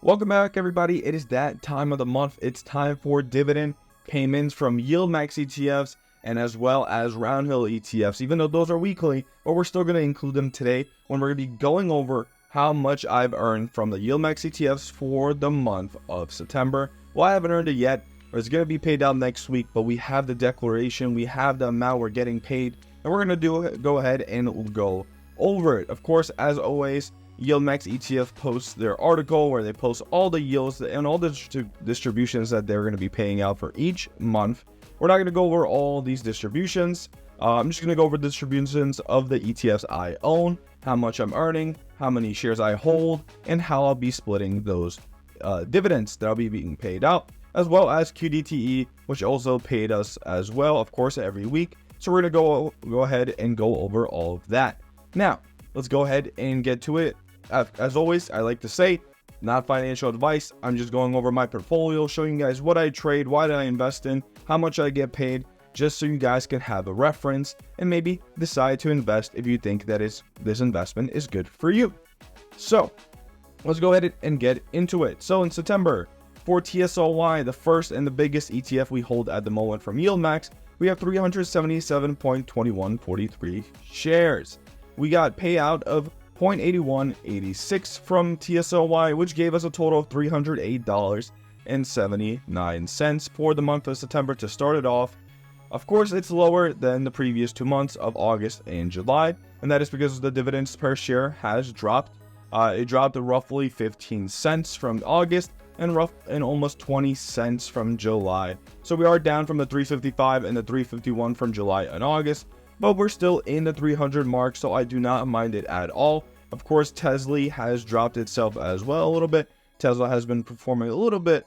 Welcome back, everybody. It is that time of the month. It's time for dividend payments from YieldMax ETFs and as well as Roundhill ETFs, even though those are weekly, but we're still going to include them today when we're going to be going over how much I've earned from the YieldMax ETFs for the month of September. Well, I haven't earned it yet. It's going to be paid out next week, but we have the declaration, we have the amount we're getting paid, and we're going to go ahead and go over it. Of course, as always, YieldMax ETF posts their article where they post all the yields and all the distributions that they're going to be paying out for each month. We're not going to go over all these distributions. I'm just going to go over distributions of the ETFs I own, how much I'm earning, how many shares I hold, and how I'll be splitting those dividends that I'll be being paid out, as well as QDTE, which also paid us as well, of course, every week. So we're going to go ahead and go over all of that. Now, let's go ahead and get to it. As always, I like to say, not financial advice. I'm just going over my portfolio, showing you guys what I trade, what I invest in, how much I get paid, just so you guys can have a reference and maybe decide to invest if you think that this investment is good for you. So let's go ahead and get into it. So in September, for TSLY, the first and the biggest ETF we hold at the moment from YieldMax, we have 377.2143 shares. We got payout of 0.8186 from TSLY, which gave us a total of $308.79 for the month of September to start it off. Of course, it's lower than the previous 2 months of August and July, and that is because the dividends per share has dropped. It dropped to roughly 15 cents from August and almost 20 cents from July. So we are down from the 355 and the 351 from July and August, but we're still in the 300 mark, so I do not mind it at all. Of course, TSLY has dropped itself as well a little bit. Tesla has been performing a little bit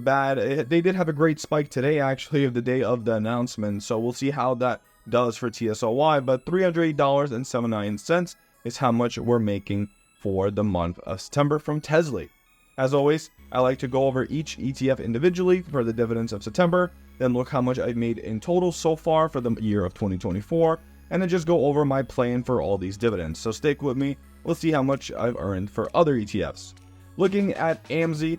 bad. They did have a great spike today, actually, of the day of the announcement, so we'll see how that does for TSLY, but $308.79 is how much we're making for the month of September from TSLY. As always, I like to go over each ETF individually for the dividends of September, then look how much I've made in total so far for the year of 2024, and then just go over my plan for all these dividends. So stick with me. Let's see how much I've earned for other ETFs. Looking at AMZY,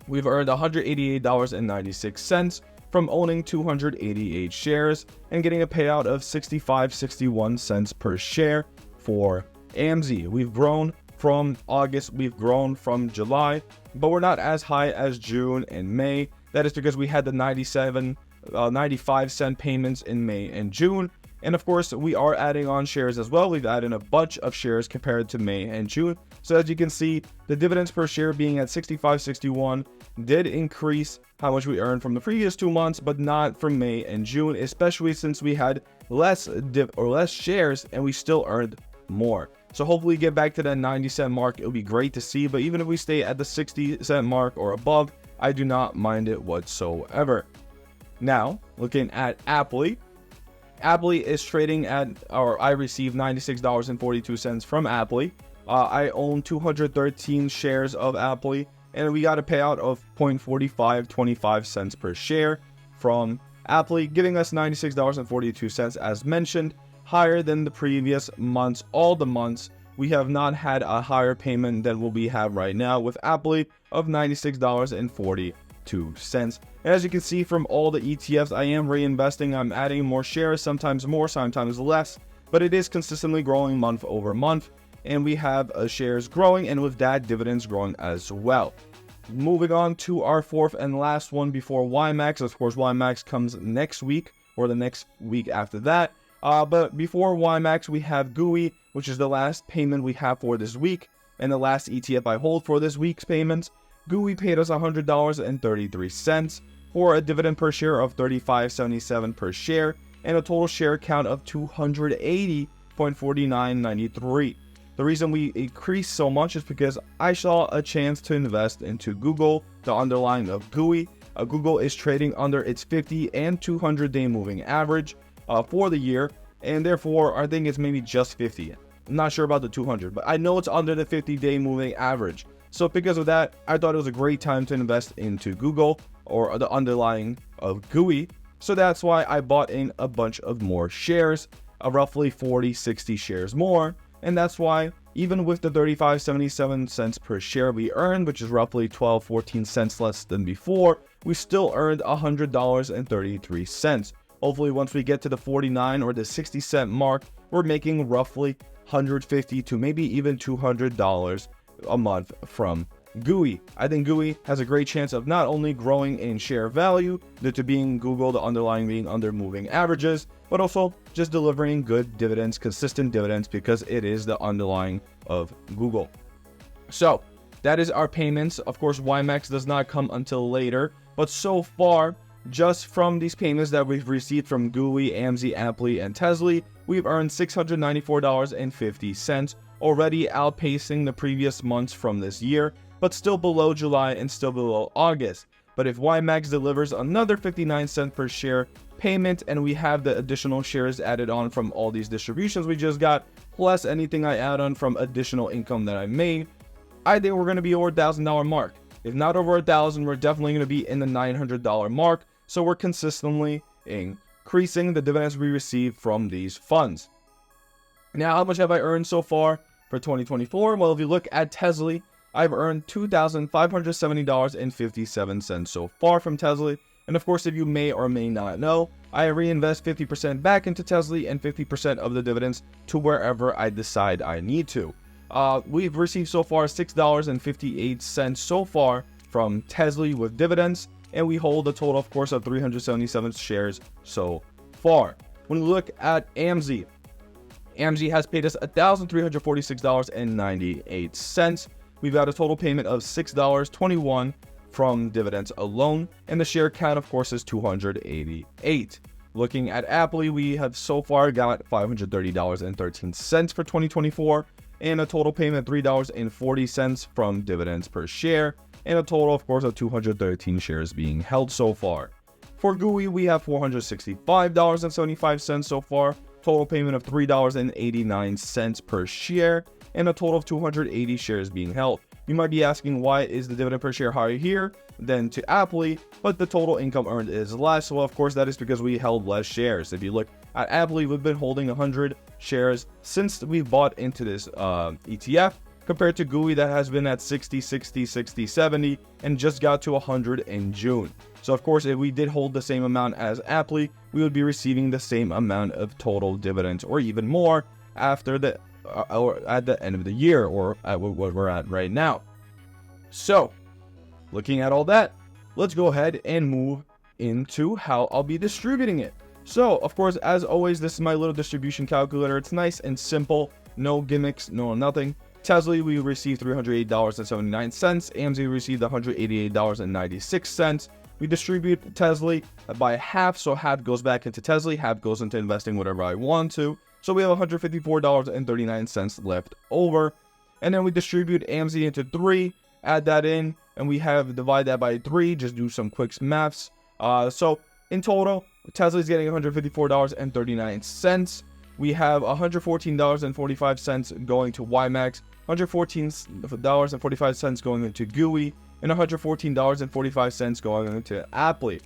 we've earned $188.96 from owning 288 shares and getting a payout of 65.61 cents per share for AMZY. We've grown from August, we've grown from July, but we're not as high as June and May. That is because we had the 95 cent payments in May and June. And of course, we are adding on shares as well. We've added a bunch of shares compared to May and June. So as you can see, the dividends per share being at 65.61 did increase how much we earned from the previous 2 months, but not from May and June, especially since we had less shares and we still earned more. So hopefully get back to that 90 cent mark. It'll be great to see, but even if we stay at the 60 cent mark or above, I do not mind it whatsoever. Now, looking at APLY. APLY is trading at, or I received $96.42 from APLY. I own 213 shares of APLY, and we got a payout of 0.4525 cents per share from APLY, giving us $96.42 as mentioned, higher than the previous months. All the months, we have not had a higher payment than what we have right now with APLY of $96.42. And as you can see from all the ETFs, I am reinvesting. I'm adding more shares, sometimes more, sometimes less, but it is consistently growing month over month, and we have shares growing, and with that, dividends growing as well. Moving on to our fourth and last one before YieldMax. Of course, YieldMax comes next week or the next week after that. But before YieldMax, we have GOOY, which is the last payment we have for this week, and the last ETF I hold for this week's payments. GOOY paid us $100.33 for a dividend per share of $35.77 per share and a total share count of 280.4993. The reason we increased so much is because I saw a chance to invest into Google, the underlying of GOOY. Google is trading under its 50 and 200-day moving average for the year, and therefore I think it's maybe just 50. I'm not sure about the 200, but I know it's under the 50-day moving average. So because of that, I thought it was a great time to invest into Google or the underlying of GOOY. So that's why I bought in a bunch of more shares, roughly 40-60 shares more. And that's why even with the 35.77 cents per share we earned, which is roughly 14 cents less than before, we still earned $100.33. Hopefully once we get to the 49 or the 60 cent mark, we're making roughly $150 to maybe even $200 a month from GOOY. I think GOOY has a great chance of not only growing in share value due to being Google, the underlying being under moving averages, but also just delivering good dividends, consistent dividends, because it is the underlying of Google. So that is our payments. Of course, YieldMax does not come until later, but so far, just from these payments that we've received from GOOY, AMZY, APLY, and TSLY, we've earned $694.50, already outpacing the previous months from this year, but still below July and still below August. But if YieldMax delivers another 59 cent per share payment, and we have the additional shares added on from all these distributions we just got, plus anything I add on from additional income that I made, I think we're going to be over $1,000 mark. If not over 1,000, we're definitely going to be in the $900 mark. So we're consistently increasing the dividends we receive from these funds. Now, how much have I earned so far for 2024? Well, if you look at TSLY, I've earned $2,570.57 so far from TSLY. And of course, if you may or may not know, I reinvest 50% back into TSLY and 50% of the dividends to wherever I decide I need to. We've received so far $6.58 so far from TSLY with dividends, and we hold a total, of course, of 377 shares so far. When we look at AMZY, AMZY has paid us $1,346.98. We've got a total payment of $6.21 from dividends alone, and the share count, of course, is 288. Looking at APLY, we have so far got $530.13 for 2024, and a total payment of $3.40 from dividends per share, and a total, of course, of 213 shares being held so far. For GOOY, we have $465.75 so far, total payment of $3.89 per share, and a total of 280 shares being held. You might be asking, why is the dividend per share higher here than to APLY, but the total income earned is less? Well, of course, that is because we held less shares. If you look at APLY, we've been holding 100 shares since we bought into this ETF, compared to GOOY that has been at 60, 60, 60, 70, and just got to 100 in June. So, of course, if we did hold the same amount as APLY, we would be receiving the same amount of total dividends, or even more, after the or at the end of the year, or at what we're at right now. So, looking at all that, let's go ahead and move into how I'll be distributing it. So, of course, as always, this is my little distribution calculator. It's nice and simple, no gimmicks, no nothing. TSLY, we received $308.79. AMZY received $188.96. We distribute TSLY by half, so half goes back into TSLY, half goes into investing whatever I want to. So we have $154.39 left over. And then we distribute AMZY into 3, add that in, and we have divide that by 3, just do some quick maths. So in total, TSLY is getting $154.39. We have $114.45 going to YieldMax, $114.45 going into GOOY, and $114.45 going into APLY.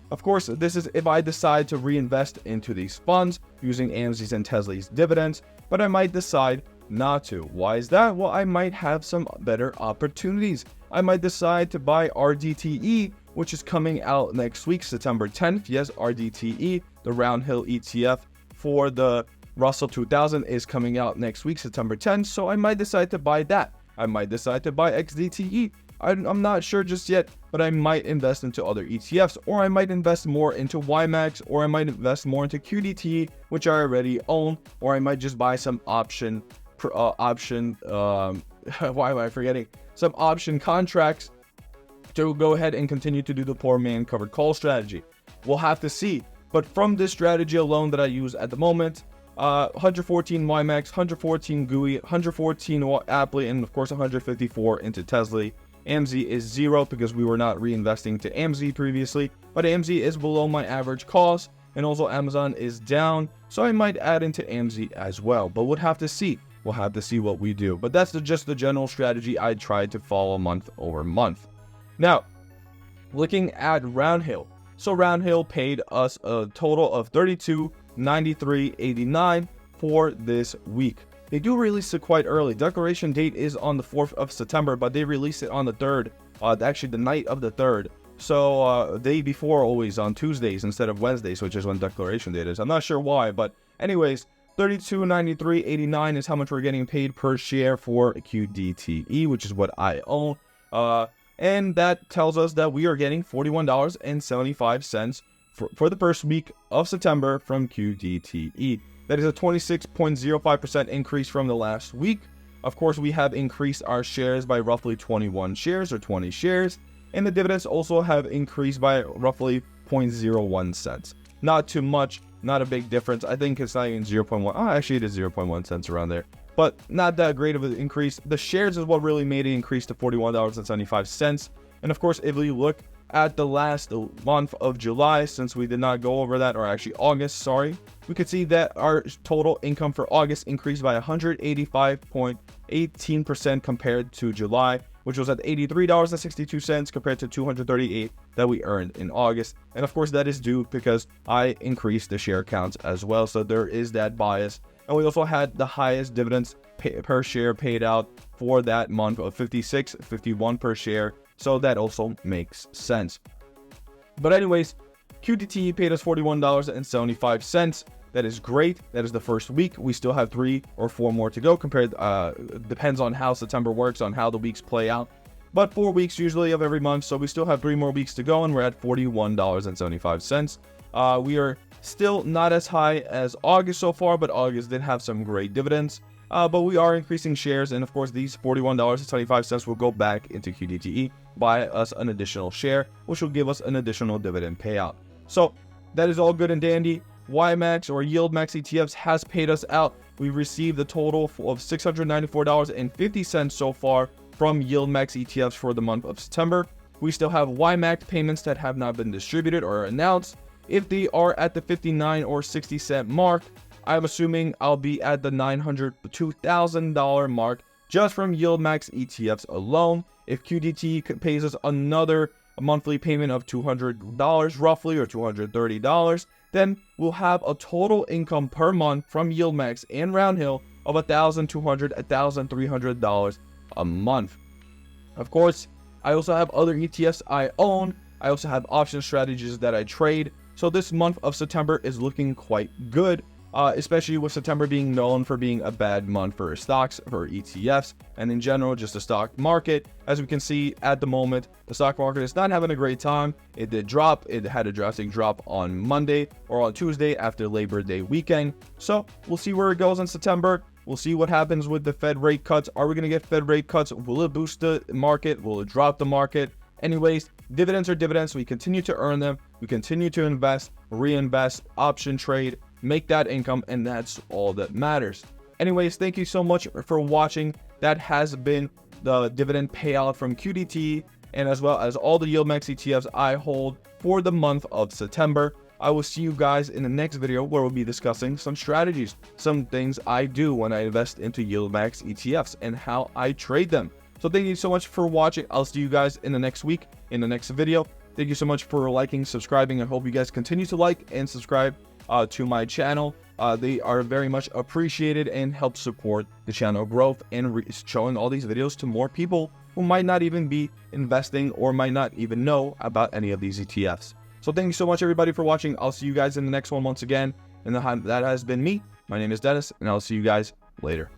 Of course, this is if I decide to reinvest into these funds using AMZY's and TSLY's dividends, but I might decide not to. Why is that? Well, I might have some better opportunities. I might decide to buy RDTE, which is coming out next week, September 10th. Yes, RDTE, the Roundhill ETF for the Russell 2000 is coming out next week, September 10th. So I might decide to buy that. I might decide to buy XDTE. I'm not sure just yet, but I might invest into other ETFs, or I might invest more into YieldMax, or I might invest more into QDTE, which I already own, or I might just buy some option why am I forgetting? Some option contracts to go ahead and continue to do the poor man covered call strategy. We'll have to see. But from this strategy alone that I use at the moment, 114 YieldMax, 114 GOOY, 114 APLY, and of course 154 into TSLY. AMZY is 0 because we were not reinvesting to AMZY previously, but AMZY is below my average cost, and also Amazon is down, so I might add into AMZY as well, but we'll have to see. We'll have to see what we do, but that's just the general strategy I tried to follow month over month. Now, looking at Roundhill. So Roundhill paid us a total of $32.93.89 for this week. they do release it quite early. Declaration date is on the 4th of September, but they release it on the 3rd, actually the night of the 3rd. So day before, always on Tuesdays instead of Wednesdays, which is when declaration date is. I'm not sure why, but anyways, $32.93.89 is how much we're getting paid per share for QDTE, which is what I own. And that tells us that we are getting $41.75 for the first week of September from QDTE. That is a 26.05% increase from the last week. Of course, we have increased our shares by roughly 21 shares or 20 shares. And the dividends also have increased by roughly 0.01 cents. Not too much, not a big difference. I think it's not even 0.1. Oh, actually, it is 0.1 cents around there. But not that great of an increase. The shares is what really made it increase to $41.75. And of course, if we look at the last month of July, since we did not go over that, or actually August, sorry, we could see that our total income for August increased by 185.18% compared to July, which was at $83.62 compared to $238 that we earned in August. And of course, that is due because I increased the share counts as well. So there is that bias. And we also had the highest dividends per share paid out for that month of $56.51 per share. So that also makes sense. But anyways, QDTE paid us $41.75. That is great. That is the first week. We still have 3 or 4 more to go. Depends on how September works, on how the weeks play out. But 4 weeks usually of every month. So we still have 3 more weeks to go, and we're at $41.75. We are still not as high as August so far, but August did have some great dividends. But we are increasing shares, and of course, these $41.75 will go back into QDTE, buy us an additional share, which will give us an additional dividend payout. So that is all good and dandy. YieldMax or YieldMax ETFs has paid us out. We received a total of $694.50 so far from YieldMax ETFs for the month of September. We still have YieldMax payments that have not been distributed or announced. If they are at the 59 or 60 cent mark, I'm assuming I'll be at the $902,000 mark just from YieldMax ETFs alone. If QDTE pays us another monthly payment of $200 roughly, or $230, then we'll have a total income per month from YieldMax and Roundhill of $1,200, $1,300 a month. Of course, I also have other ETFs I own. I also have option strategies that I trade. So this month of September is looking quite good. Especially with September being known for being a bad month for stocks, for ETFs, and in general, just the stock market. As we can see at the moment, the stock market is not having a great time. It did drop. It had a drastic drop on Monday or on Tuesday after Labor Day weekend. So we'll see where it goes in September. We'll see what happens with the Fed rate cuts. Are we going to get Fed rate cuts? Will it boost the market? Will it drop the market? Anyways, dividends are dividends. We continue to earn them. We continue to invest, reinvest, option trade, make that income, and that's all that matters. Anyways, thank you so much for watching. That has been the dividend payout from QDTE, and as well as all the YieldMax ETFs I hold for the month of September. I will see you guys in the next video, where we'll be discussing some strategies, some things I do when I invest into YieldMax ETFs and how I trade them. So thank you so much for watching. I'll see you guys in the next week, in the next video. Thank you so much for liking, subscribing. I hope you guys continue to like and subscribe to my channel. They are very much appreciated and help support the channel growth and showing all these videos to more people who might not even be investing or might not even know about any of these ETFs. So thank you so much, everybody, for watching. I'll see you guys in the next one once again. And that has been me. My name is Dennis, and I'll see you guys later.